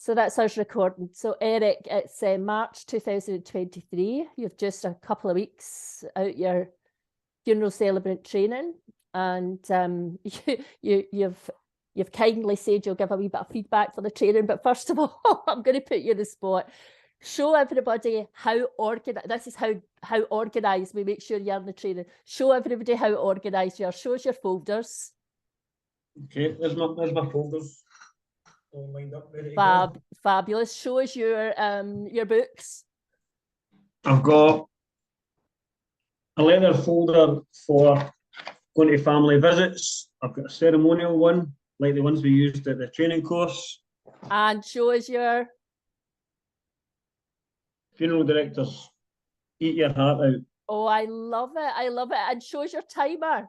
So that's us recording. So Eric, it's March 2023. You've just a couple of weeks out your Funeral Celebrant training, and you've kindly said you'll give a wee bit of feedback for the training. But first of all, I'm going to put you in the spot. Show everybody how organized. This is how organized we make sure you're in the training. Show everybody how organized you are. Show us your folders. Okay, there's my folders all lined up, ready to go. Fabulous. Show us your books. I've got a leather folder for going to family visits. I've got a ceremonial one, like the ones we used at the training course. And show us your Funeral directors, eat your heart out. Oh, I love it. I love it. And show us your timer.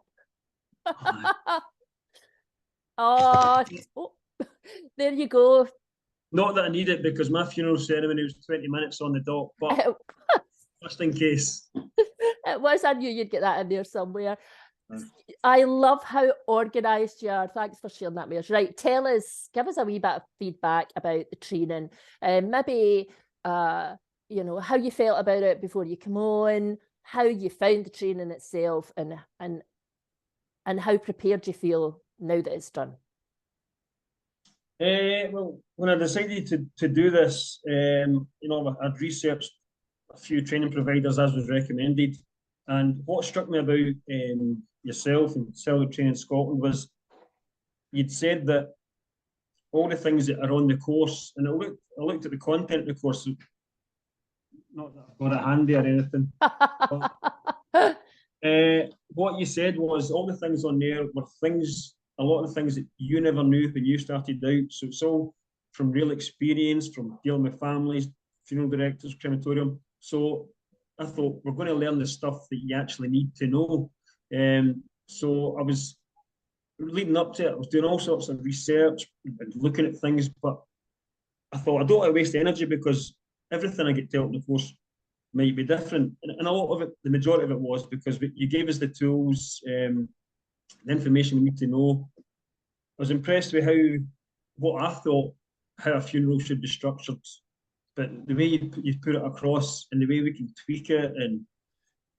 Oh, there you go. Not that I need it because my funeral ceremony was 20 minutes on the dot, but just in case. It was. I knew you'd get that in there somewhere. I love how organised you are. Thanks for sharing that with us. Right, tell us, give us a wee bit of feedback about the training. Maybe, you know, how you felt about it before you come on, how you found the training itself, and how prepared you feel now that it's done. Well, when I decided to do this, you know, I'd researched a few training providers as was recommended, and what struck me about yourself and Celebrant Training Scotland was you'd said that all the things that are on the course, and I looked at the content of the course, not that I've got it handy or anything. But, what you said was all the things on there were things, a lot of things that you never knew when you started out. So it's all from real experience, from dealing with families, funeral directors, crematorium. So I thought we're going to learn the stuff that you actually need to know. So I was leading up to it, I was doing all sorts of research and looking at things, but I thought I don't want to waste energy because everything I get dealt in the course might be different. And a lot of it, the majority of it was because you gave us the tools, the information we need to know. I was impressed with what I thought, how a funeral should be structured. But the way you put it across and the way we can tweak it and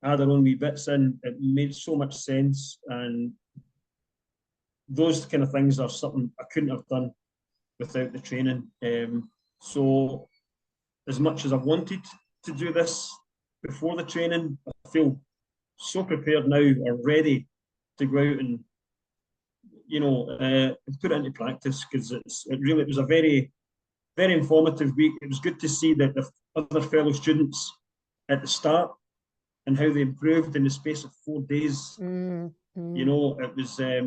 add our own wee bits in, it made so much sense. And those kind of things are something I couldn't have done without the training. So as much as I wanted to do this before the training, I feel so prepared now or ready to go out and, you know, put it into practice, because it was a very, very informative week. It was good to see that the other fellow students at the start and how they improved in the space of 4 days. You know, it was their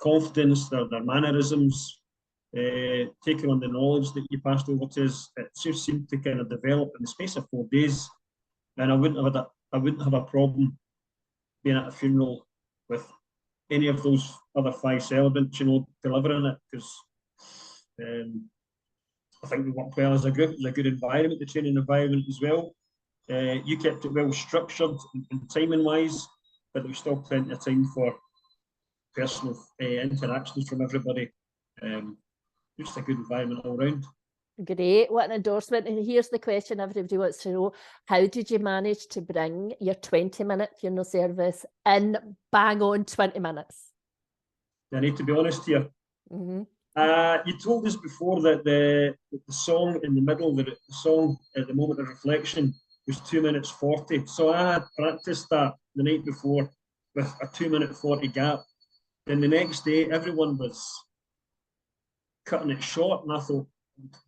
confidence, their mannerisms, taking on the knowledge that you passed over to us. It just seemed to kind of develop in the space of 4 days, and I wouldn't have a problem being at a funeral with any of those other 5 celebrants, you know, delivering it, because I think we worked well as a group. It was a good environment, the training environment as well. You kept it well structured and timing wise, but there was still plenty of time for personal interactions from everybody. Just a good environment all round. Great, what an endorsement. And here's the question everybody wants to know. How did you manage to bring your 20-minute funeral service in bang on 20 minutes? I need to be honest here. You told us before that the song in the middle, the song at the moment of reflection was 2 minutes 40. So I had practiced that the night before with a 2-minute 40 gap. Then the next day, everyone was cutting it short, and I thought,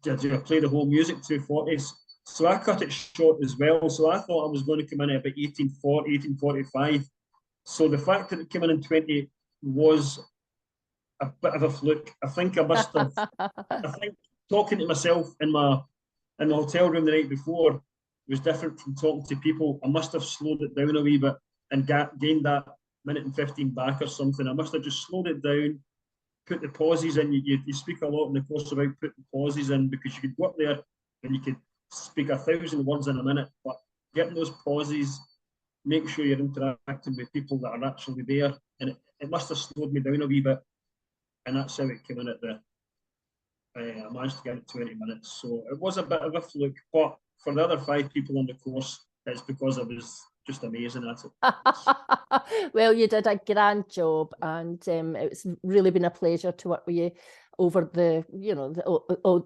did you play the whole music 240s? So I cut it short as well. So I thought I was going to come in at about 1840, 1845. So the fact that it came in 20 was a bit of a fluke. I think I must have. I think talking to myself in my hotel room the night before was different from talking to people. I must have slowed it down a wee bit and gained that minute and 15 back or something. I must have just slowed it down, put the pauses in. You speak a lot in the course about putting pauses in, because you could go up there and you could speak 1,000 words in a minute, but getting those pauses, make sure you're interacting with people that are actually there. And it must have slowed me down a wee bit. And that's how it came in at I managed to get it 20 minutes. So it was a bit of a fluke, but for the other 5 people on the course, it's because I was just amazing at it. Well, you did a grand job, and it's really been a pleasure to work with you over the,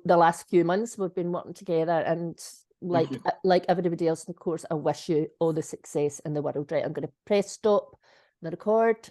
the last few months we've been working together. And like everybody else in the course, I wish you all the success in the world. Right, I'm going to press stop the record